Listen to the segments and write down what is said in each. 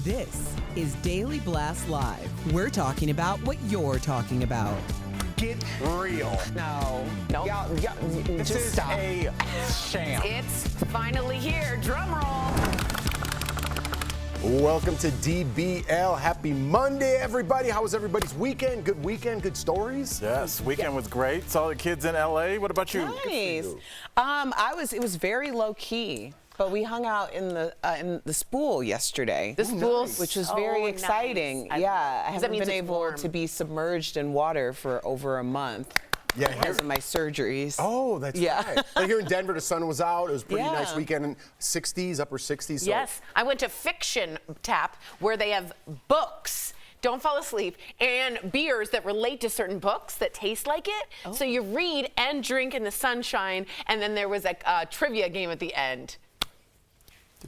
This is Daily Blast Live. We're talking about what you're talking about. Get real. No. Y'all, This just is stop. a sham. It's finally here. Drum roll. Welcome to DBL. Happy Monday, everybody. How was everybody's weekend? Good weekend, good stories? Yes, weekend was great. Saw the kids in LA. What about you? Nice. It was very low key. But we hung out in the spool yesterday. The spool, which was very exciting. Nice. Yeah, I haven't means been it's able warm. to be submerged in water for over a month because of my surgeries. Oh, that's right. Like here in Denver, the sun was out. It was a pretty nice weekend in 60s, upper 60s. So. Yes, I went to Fiction Tap where they have books. Don't fall asleep, and beers that relate to certain books that taste like it. Oh. So you read and drink in the sunshine, and then there was a trivia game at the end.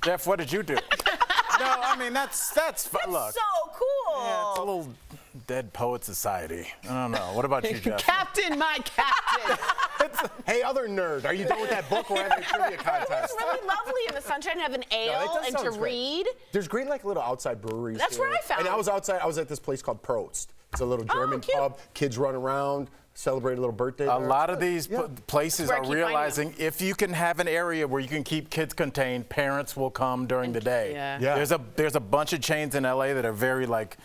Jeff, what did you do? No, I mean, that's fun. Look. So cool. Yeah, it's a little dead poet society. I don't know. What about you, Jeff? Captain, my captain. Hey, other nerd, are you done with that book? We're having a trivia contest. It's really lovely in the sunshine, have an ale and to read. There's great, like, little outside breweries. That's here. where I found. And I was outside. I was at this place called Prost. It's a little German pub. Kids run around. Celebrate a little birthday. A lot of these places are realizing if you can have an area where you can keep kids contained, parents will come during the day. Yeah. There's a bunch of chains in LA that are very like,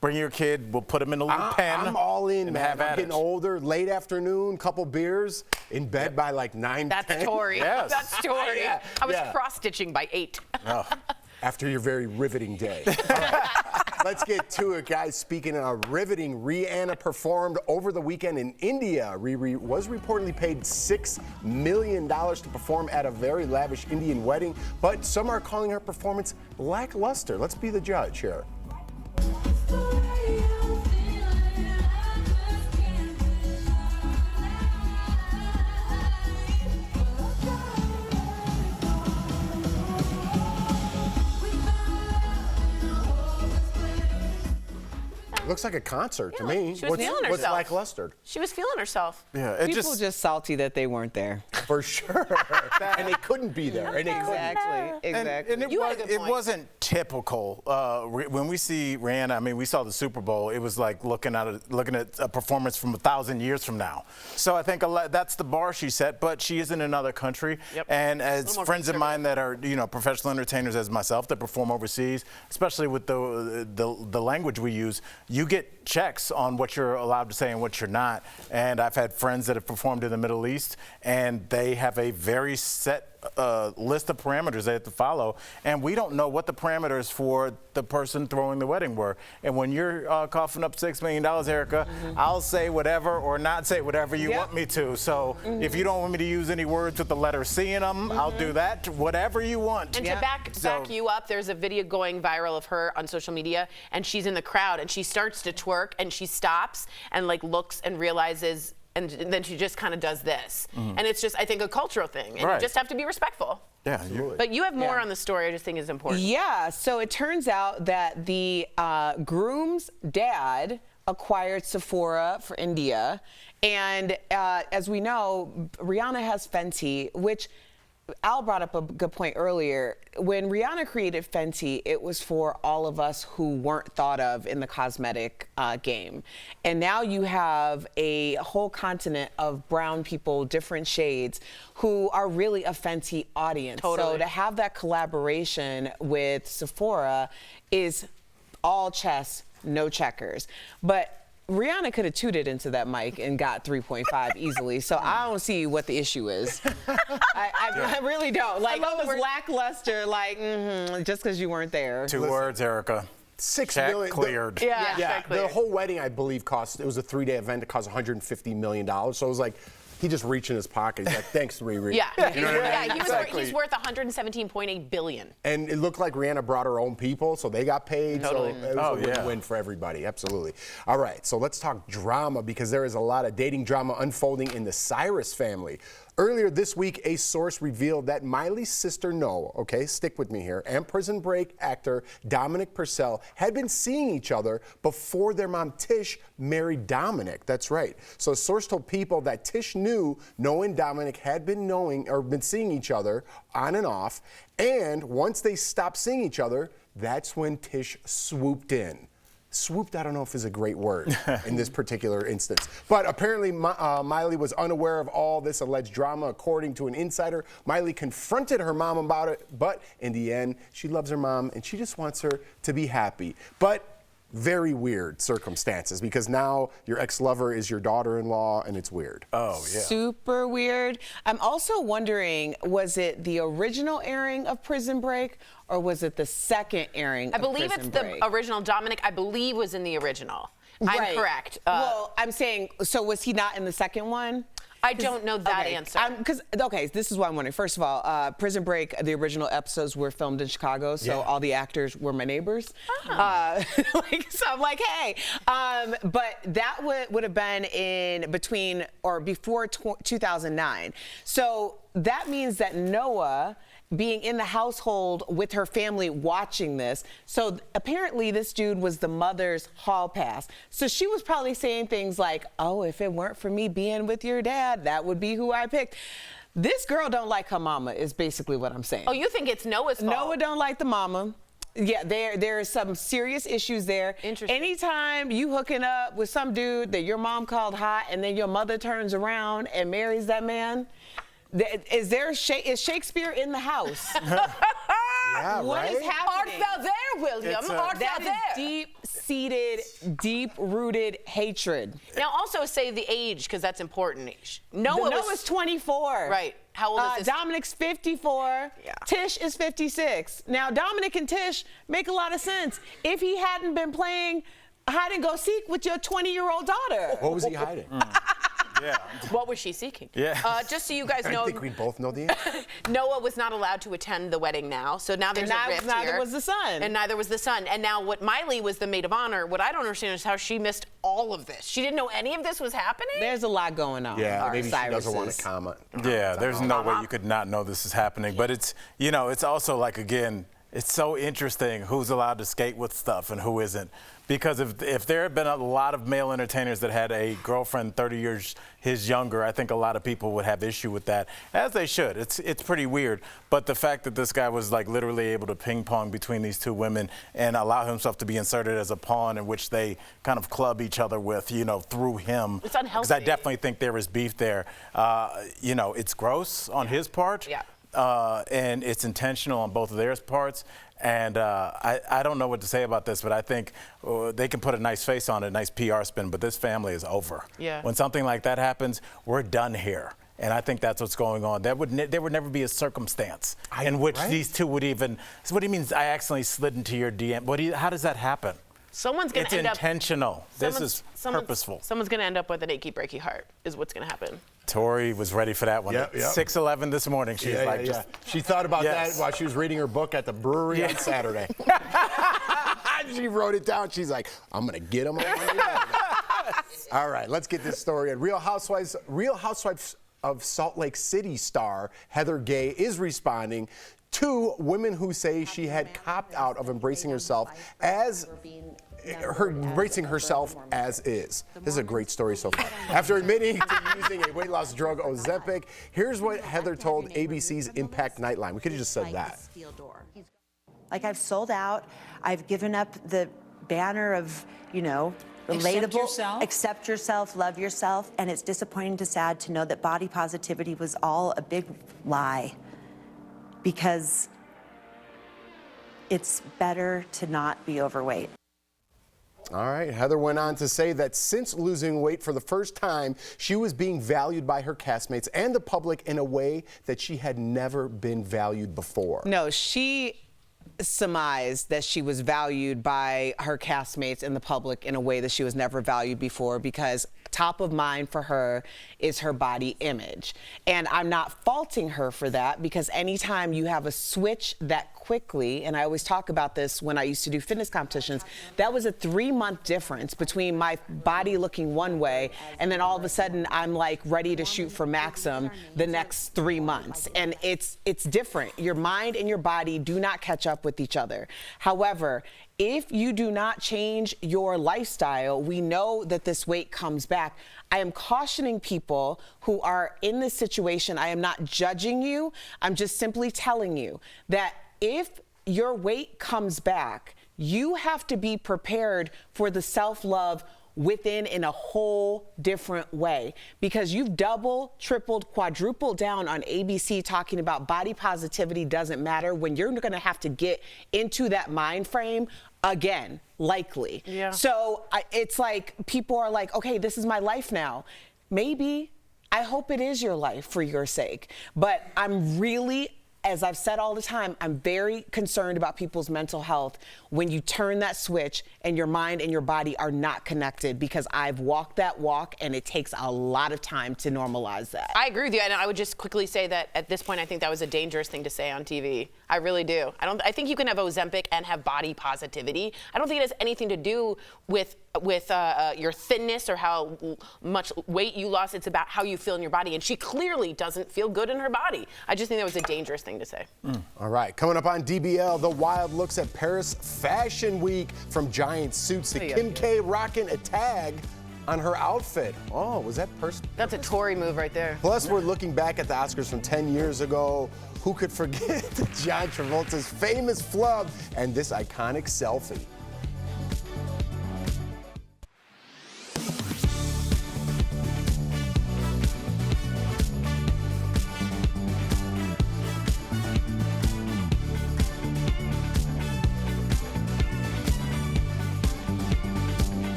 bring your kid, we'll put them in a little pen. I'm all in, man. I'm getting older, late afternoon, couple beers, in bed by like 9, That's 10. Tori. Yes. That's Tori. I was cross-stitching by 8. Oh. After your very riveting day. All right. Let's get to it, guys. Speaking of riveting, Rihanna performed over the weekend in India. Riri was reportedly paid $6 million to perform at a very lavish Indian wedding, but some are calling her performance lackluster. Let's be the judge here. Looks like a concert to me. She was feeling What's herself. lackluster? She was feeling herself. Yeah, People just salty that they weren't there. For sure. And they couldn't be there. And they couldn't. Exactly. And You had a good it point. wasn't typical. When we see Rihanna, I mean, we saw the Super Bowl. It was like looking at a performance from 1,000 years from now. So I think that's the bar she set. But she is in another country, and as friends of mine that are professional entertainers as myself that perform overseas, especially with the language we use, you get checks on what you're allowed to say and what you're not. And I've had friends that have performed in the Middle East, and they have a very set list of parameters they have to follow, and we don't know what the parameters for the person throwing the wedding were. And when you're coughing up $6 million, Erica, I'll say whatever or not say whatever you want me to. So if you don't want me to use any words with the letter C in them, I'll do that. Whatever you want. And to back you up, there's a video going viral of her on social media, and she's in the crowd, and she starts to twerk, and she stops and like looks and realizes. And then she just kind of does this. And it's just, I think, a cultural thing. And you just have to be respectful. Yeah, but you have more on the story I just think is important. Yeah, so it turns out that the groom's dad acquired Sephora for India. And as we know, Rihanna has Fenty, which Al brought up a good point earlier. When Rihanna created Fenty, it was for all of us who weren't thought of in the cosmetic game. And now you have a whole continent of brown people, different shades, who are really a Fenty audience. Totally. So to have that collaboration with Sephora is all chess, no checkers. But Rihanna could have tooted into that mic and got 3.5 easily, so I don't see what the issue is. I really don't. Like, it was lackluster, like, just because you weren't there. Two words, Erica. $6 million. Cleared. Yeah, the whole wedding, I believe, it was a 3-day event. It cost $150 million. So it was like, he just reached in his pocket. He's like, thanks, Riri. Yeah, You know what I mean? he's worth $117.8 billion. And it looked like Rihanna brought her own people, so they got paid. Totally. So it was a win-win for everybody. Absolutely. All right, so let's talk drama, because there is a lot of dating drama unfolding in the Cyrus family. Earlier this week, a source revealed that Miley's sister Noah, okay, stick with me here, and Prison Break actor Dominic Purcell had been seeing each other before their mom Tish married Dominic. That's right. So a source told People that Tish knew Noah and Dominic had been seeing each other on and off, and once they stopped seeing each other, That's when Tish swooped in. Swooped, I don't know if is a great word in this particular instance. But apparently Miley was unaware of all this alleged drama. According to an insider, Miley confronted her mom about it, but in the end, she loves her mom and she just wants her to be happy. But very weird circumstances, because now your ex-lover is your daughter-in-law and it's weird. Oh, yeah. Super weird. I'm also wondering, was it the original airing of Prison Break or was it the second airing I of believe Prison it's Break? the original. Dominic, I believe, was in the original. Right. I'm correct. Well, I'm saying, so was he not in the second one? I don't know that answer. Okay, this is what I'm wondering. First of all, Prison Break, the original episodes were filmed in Chicago, so all the actors were my neighbors. So I'm like, hey. But that would have been in between or before 2009. So that means that Noah, being in the household with her family watching this. So apparently this dude was the mother's hall pass. So she was probably saying things like, oh, if it weren't for me being with your dad, that would be who I picked. This girl don't like her mama is basically what I'm saying. Oh, you think it's Noah's fault? Noah don't like the mama. Yeah, there are some serious issues there. Interesting. Anytime you hooking up with some dude that your mom called hot and then your mother turns around and marries that man, is Shakespeare in the house? Yeah, What is happening? Art thou there, William? Art thou there? That is deep-seated, deep-rooted hatred. Now, also say the age, because that's important. Noah's 24. Right. How old is this? Dominic's 54. Yeah. Tish is 56. Now, Dominic and Tish make a lot of sense if he hadn't been playing hide and go seek with your 20-year-old daughter. What was he hiding? Yeah. What was she seeking? Yeah. Just so you guys know, I think we both know the answer. Noah was not allowed to attend the wedding now, so now there's a rift here. Neither was the son. And neither was the son. And now what Miley was the maid of honor, what I don't understand is how she missed all of this. She didn't know any of this was happening? There's a lot going on. Yeah, maybe she doesn't want Cyrus's. to comment. Yeah, there's no way you could not know this is happening. But it's, it's also like, again, it's so interesting who's allowed to skate with stuff and who isn't. Because if there had been a lot of male entertainers that had a girlfriend 30 years his younger, I think a lot of people would have issue with that, as they should. It's pretty weird. But the fact that this guy was like literally able to ping pong between these two women and allow himself to be inserted as a pawn in which they kind of club each other with, through him. It's unhealthy. Because I definitely think there is beef there. It's gross on his part. Yeah. And it's intentional on both of their parts. And I don't know what to say about this, but I think they can put a nice face on it, a nice PR spin, but this family is over. Yeah. When something like that happens, we're done here. And I think that's what's going on. There would never be a circumstance in which these two would even. So what do you mean I accidentally slid into your DM? How does that happen? Someone's going to end up. It's intentional. This is purposeful. Someone's going to end up with an achy, breaky heart, is what's going to happen. Tori was ready for that one. Yep. 6:11 this morning. She's She thought about Yes. that while she was reading her book at the brewery on Saturday. She wrote it down. She's like, I'm going to get him on Monday. All right, let's get this story. Real Housewives of Salt Lake City star Heather Gay is responding to women who say she had copped out of embracing herself as is. This is a great story so far. After admitting to using a weight loss drug, Ozempic, here's what Heather told ABC's Impact Nightline. We could have just said that. Like, I've sold out. I've given up the banner of, relatable. Accept yourself, love yourself. And it's disappointing to sad to know that body positivity was all a big lie. Because it's better to not be overweight. All right, Heather went on to say that since losing weight for the first time, she was being valued by her castmates and the public in a way that she had never been valued before. No, she surmised that she was valued by her castmates and the public in a way that she was never valued before, because top of mind for her is her body image. And I'm not faulting her for that, because anytime you have a switch that quickly, and I always talk about this when I used to do fitness competitions, that was a 3-month difference between my body looking one way and then all of a sudden I'm like ready to shoot for Maxim the next 3 months. And it's different. Your mind and your body do not catch up with each other. However, if you do not change your lifestyle, we know that this weight comes back. I am cautioning people who are in this situation. I am not judging you. I'm just simply telling you that if your weight comes back, you have to be prepared for the self-love within in a whole different way, because you've doubled, tripled, quadrupled down on ABC talking about body positivity doesn't matter, when you're going to have to get into that mind frame again, likely. Yeah. So it's like people are like, okay, this is my life now. Maybe, I hope it is your life for your sake, but I'm really, as I've said all the time, I'm very concerned about people's mental health when you turn that switch and your mind and your body are not connected, because I've walked that walk and it takes a lot of time to normalize that. I agree with you, and I would just quickly say that at this point, I think that was a dangerous thing to say on TV. I really do. I think you can have Ozempic and have body positivity. I don't think it has anything to do with your thinness or how much weight you lost. It's about how you feel in your body, and she clearly doesn't feel good in her body. I just think that was a dangerous thing to say. All right, coming up on DBL, the wild looks at Paris Fashion Week, from giant suits to Kim K rocking a tag on her outfit. Oh, was that That's a Tory move right there. Plus, we're looking back at the Oscars from 10 years ago. Who could forget John Travolta's famous flub and this iconic selfie?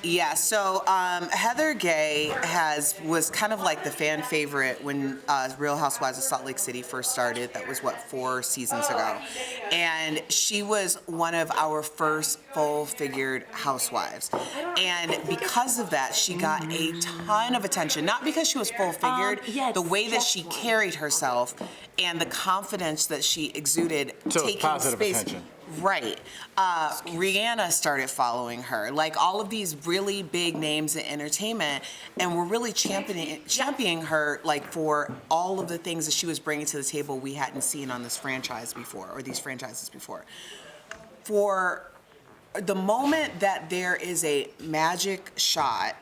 Yeah, so Heather Gay was kind of like the fan favorite when Real Housewives of Salt Lake City first started. That was, 4 seasons ago. And she was one of our first full-figured housewives. And because of that, she got a ton of attention. Not because she was full-figured, the way that she carried herself and the confidence that she exuded, So taking positive space. attention. Right. Rihanna started following her, like all of these really big names in entertainment, and we're really championing her, like, for all of the things that she was bringing to the table we hadn't seen on this franchise before, or these franchises before. For the moment that there is a magic shot,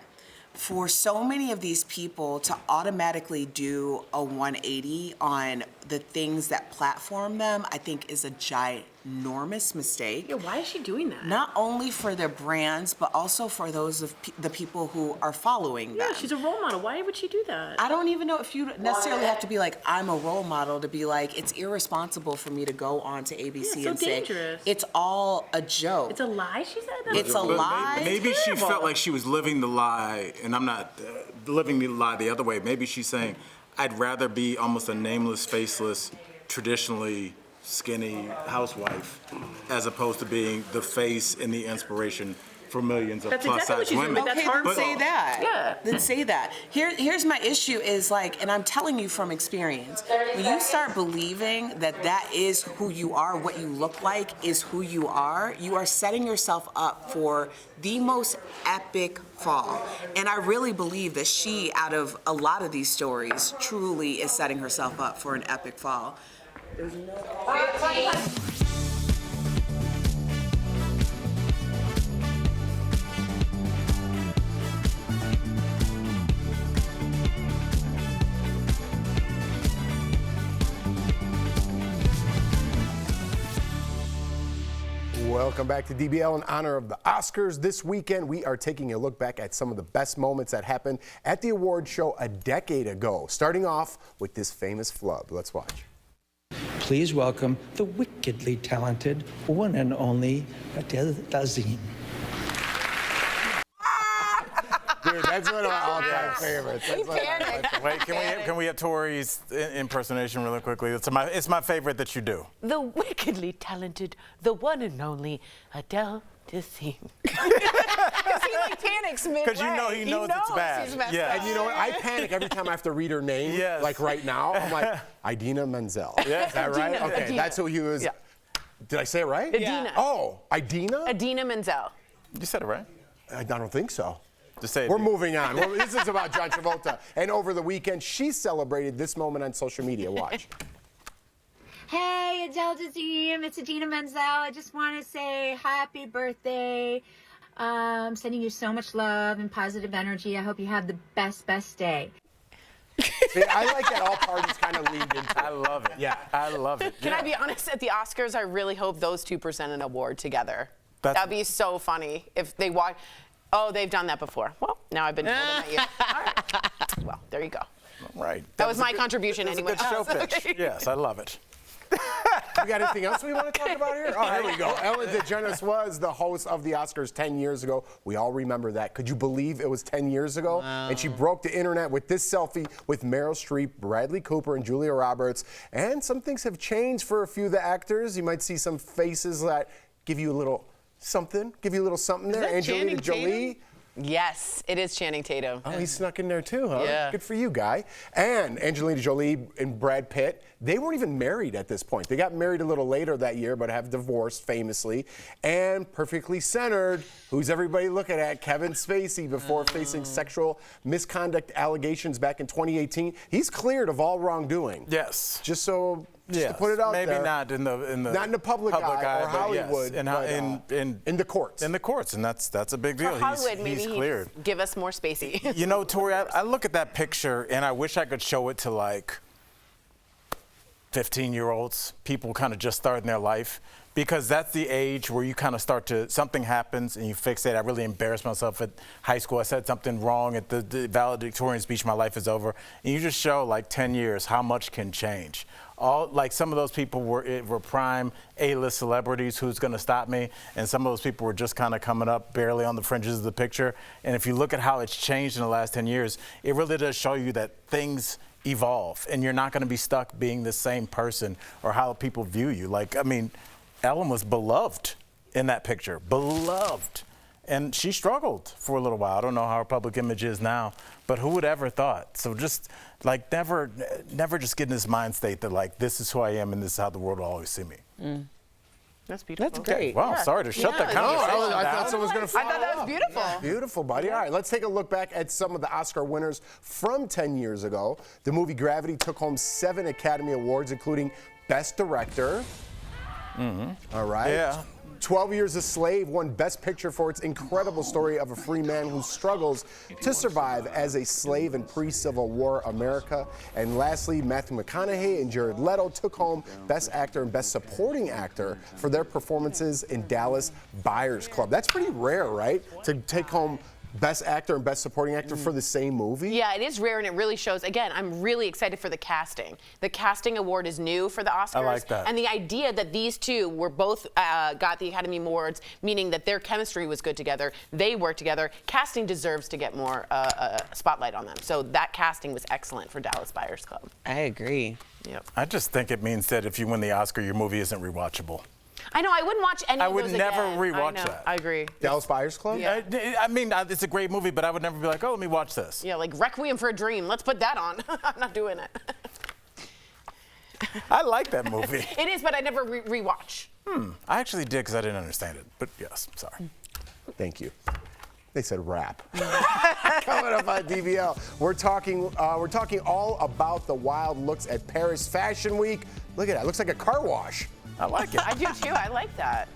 for so many of these people to automatically do a 180 on the things that platform them, I think is a ginormous mistake. Yeah, why is she doing that? Not only for their brands, but also for those of the people who are following them. Yeah, she's a role model. Why would she do that? I don't even know if you necessarily have to be like, I'm a role model, to be like, it's irresponsible for me to go on to ABC and say, it's all a joke. It's a lie, she said? It's a lie? Maybe she felt like she was living the lie, and I'm not living the lie the other way. Maybe she's saying, I'd rather be almost a nameless, faceless, traditionally skinny housewife, as opposed to being the face and the inspiration for millions of plus-size women. Okay, then say that. Yeah. Then say that. Here's my issue is, like, and I'm telling you from experience, when you start believing that that is who you are, what you look like is who you are setting yourself up for the most epic fall. And I really believe that she, out of a lot of these stories, truly is setting herself up for an epic fall. There's no... Welcome back to DBL in honor of the Oscars. This weekend, we are taking a look back at some of the best moments that happened at the award show a decade ago, starting off with this famous flub. Let's watch. Please welcome the wickedly talented one and only Adele Dazeem. Dude, that's one of my all-time favorites. Wait, can we have Tori's impersonation really quickly? It's my favorite that you do. The wickedly talented, the one and only Adele Dazeem. Because he like panics midway. Because he knows it's bad. He's messed Yeah. up. And you know what? I panic every time I have to read her name. Yes. Like right now, I'm like, Idina Menzel. Yeah. Is that right? Idina, Okay, Idina. that's who he was. Yeah. Did I say it right? Idina. Oh, Idina? Idina Menzel. You said it right. I don't think so. Just say it. We're moving on. This is about John Travolta. And over the weekend, she celebrated this moment on social media. Watch. Hey, Adele Dazeem, it's Idina Menzel. I just want to say happy birthday. Sending you so much love and positive energy. I hope you have the best day. See, I like that all parties kind of leaned into it. I love it. Yeah. I love it. Can Yeah. I be honest? At the Oscars, I really hope those two present an award together. That's- That'd be so funny if they watch. Oh, they've done that before. Well, now I've been told about you. All right. Well, there you go. Right. That was my contribution That was anyway. a good show pitch. Yes, I love it. We got anything else we want to talk about here? Oh, here we go. Ellen DeGeneres was the host of the Oscars 10 years ago. We all remember that. Could you believe it was 10 years ago? Wow. And she broke the internet with this selfie with Meryl Streep, Bradley Cooper, and Julia Roberts. And some things have changed for a few of the actors. You might see some faces that give you a little something, there. Angelina Jolie. Yes, it is Channing Tatum. Oh, he snuck in there too, huh? Yeah. Good for you, guy. And Angelina Jolie and Brad Pitt, they weren't even married at this point. They got married a little later that year, but have divorced famously. And perfectly centered, who's everybody looking at? Kevin Spacey, before facing sexual misconduct allegations back in 2018. He's cleared of all wrongdoing. Yes. Just to put it out maybe there. not in the not in the public eye or but Hollywood, yes, in the courts. In the courts, and that's a big deal. For Hollywood, maybe he's cleared. Give us more Spacey. You know, Tori, I look at that picture and I wish I could show it to like 15-year-olds, people kind of just starting their life, because that's the age where you kind of start to, something happens and you fixate. I really embarrassed myself at high school. I said something wrong at the valedictorian speech, my life is over. And you just show like 10 years how much can change. Like some of those people were prime A-list celebrities, who's going to stop me? And some of those people were just kind of coming up barely on the fringes of the picture. And if you look at how it's changed in the last 10 years, it really does show you that things evolve and you're not going to be stuck being the same person or how people view you. Like, I mean, Ellen was beloved in that picture, beloved. And she struggled for a little while. I don't know how her public image is now, but who would ever thought? So just like never just get in this mind state that like, this is who I am and this is how the world will always see me. Mm. That's beautiful. That's great. Wow, sorry to shut that conversation down. I thought someone was going to follow I thought that was beautiful. Beautiful, buddy. All right, let's take a look back at some of the Oscar winners from 10 years ago. The movie Gravity took home 7 Academy Awards, including Best Director. All right. Yeah. 12 Years a Slave won Best Picture for its incredible story of a free man who struggles to survive as a slave in pre-Civil War America. And lastly, Matthew McConaughey and Jared Leto took home Best Actor and Best Supporting Actor for their performances in Dallas Buyers Club. That's pretty rare, right? To take home Best Actor and Best Supporting Actor for the same movie? Yeah, it is rare, and it really shows. Again, I'm really excited for the casting. The casting award is new for the Oscars. I like that. And the idea that these two were both got the Academy Awards, meaning that their chemistry was good together, they worked together. Casting deserves to get more spotlight on them. So that casting was excellent for Dallas Buyers Club. I agree. Yep. I just think it means that if you win the Oscar, your movie isn't rewatchable. I know, I wouldn't watch any of those again. I would never rewatch I know, that. I agree. Dallas Buyers Club? Yeah. I mean, it's a great movie, but I would never be like, oh, let me watch this. Yeah, like Requiem for a Dream. Let's put that on. I'm not doing it. I like that movie. It is, but I never rewatch. I actually did because I didn't understand it. But yes, sorry. Thank you. They said rap. Coming up on DBL, we're talking all about the wild looks at Paris Fashion Week. Look at that, it looks like a car wash. I like it. I do too. I like that.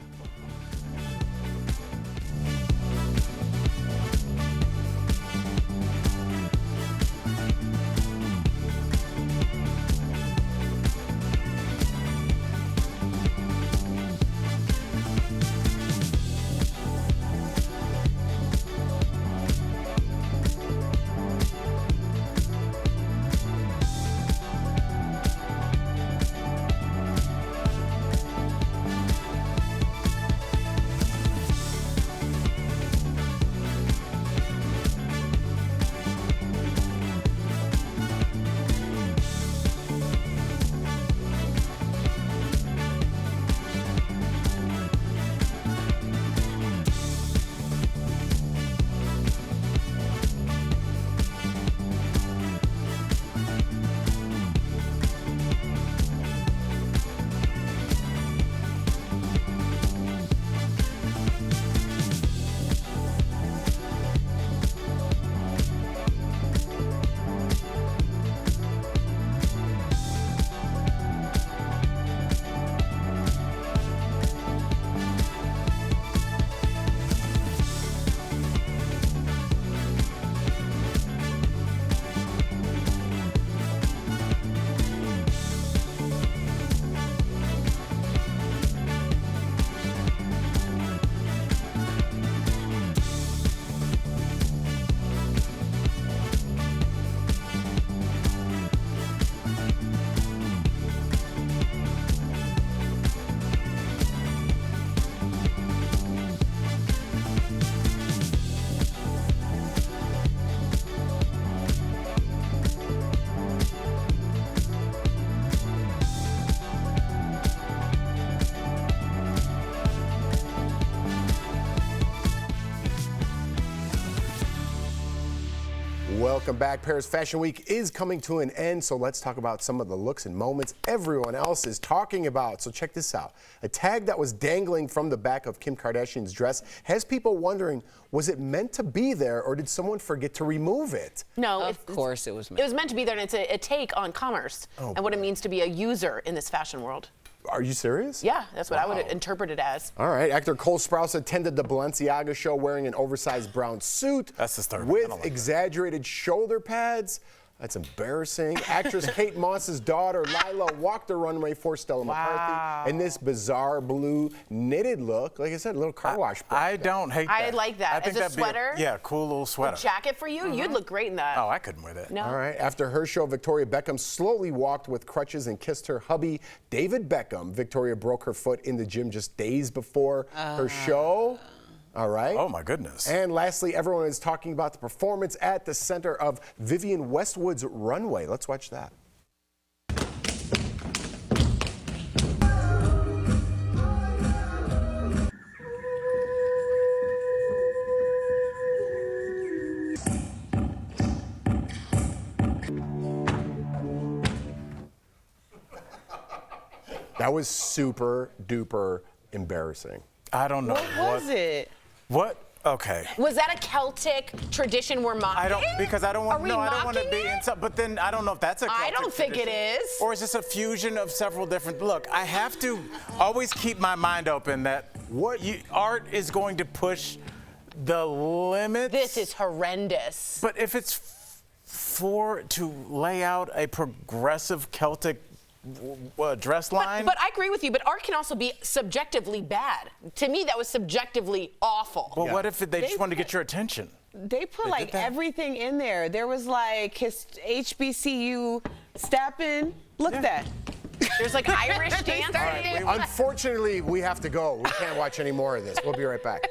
welcome back. Paris Fashion Week is coming to an end, so let's talk about some of the looks and moments everyone else is talking about. So check this out. A tag that was dangling from the back of Kim Kardashian's dress has people wondering, was it meant to be there or did someone forget to remove it? No, Of course it was meant. It was meant to be there, and it's a take on commerce and what it means to be a user in this fashion world. Are you serious? Yeah, that's what I would interpret it as. All right. Actor Cole Sprouse attended the Balenciaga show wearing an oversized brown suit That's disturbing. I with don't like that. exaggerated shoulder pads. That's embarrassing. Actress Kate Moss's daughter, Lila, walked the runway for Stella McCarthy in this bizarre blue knitted look. Like I said, a little car wash. I don't hate that. I like that. I think As a that'd be sweater? yeah, cool little sweater. Jacket for you? You'd look great in that. Oh, I couldn't wear that. No. All right. After her show, Victoria Beckham slowly walked with crutches and kissed her hubby, David Beckham. Victoria broke her foot in the gym just days before her show. All right. Oh, my goodness. And lastly, everyone is talking about the performance at the center of Vivienne Westwood's runway. Let's watch that. That was super duper embarrassing. I don't know. What was it? What? Okay. Was that a Celtic tradition we're mocking? I don't because I don't want. Are we No, I don't want to mocking be it? in some. But then I don't know if that's a. I Celtic don't think it tradition, is. Or is this a fusion of several different? Look, I have to always keep my mind open that art is going to push the limits. This is horrendous. But if it's to lay out a progressive Celtic dress line. But I agree with you, but art can also be subjectively bad. To me, that was subjectively awful. Well, what if they just wanted to get your attention? They put They like did that? everything in there. There was like his HBCU stepping. Look at that. There's like Irish dance. Unfortunately, we have to go. We can't watch any more of this. We'll be right back.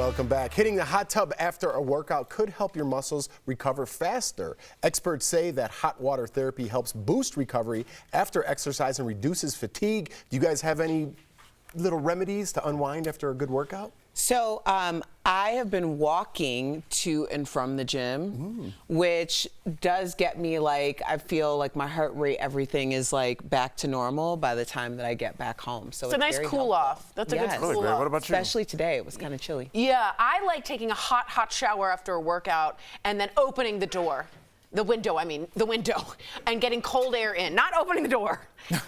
Welcome back. Hitting the hot tub after a workout could help your muscles recover faster. Experts say that hot water therapy helps boost recovery after exercise and reduces fatigue. Do you guys have any little remedies to unwind after a good workout? So I have been walking to and from the gym, which does get me like, I feel like my heart rate, everything is like back to normal by the time that I get back home. So it's a nice very cool helpful. off. That's a good Yes. cool Really great. off. What about you? Especially today, it was kind of chilly. Yeah, I like taking a hot shower after a workout and then opening the door. The window, and getting cold air in. Not opening the door,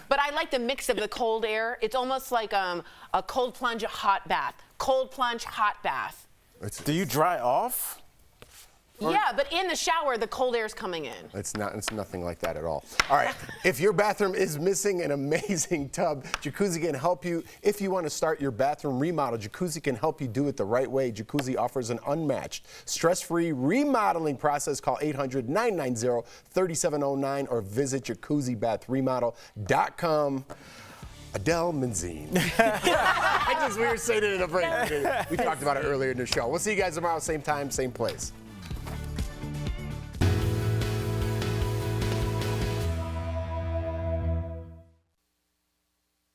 but I like the mix of the cold air. It's almost like a cold plunge, a hot bath. Cold plunge, hot bath. Do you dry off? Yeah, but in the shower, the cold air is coming in. It's nothing like that at all. All right, if your bathroom is missing an amazing tub, Jacuzzi can help you. If you want to start your bathroom remodel, Jacuzzi can help you do it the right way. Jacuzzi offers an unmatched, stress-free remodeling process. Call 800-990-3709 or visit jacuzzibathremodel.com. Adele Manzine. We were saying it in a break. We talked about it earlier in the show. We'll see you guys tomorrow, same time, same place.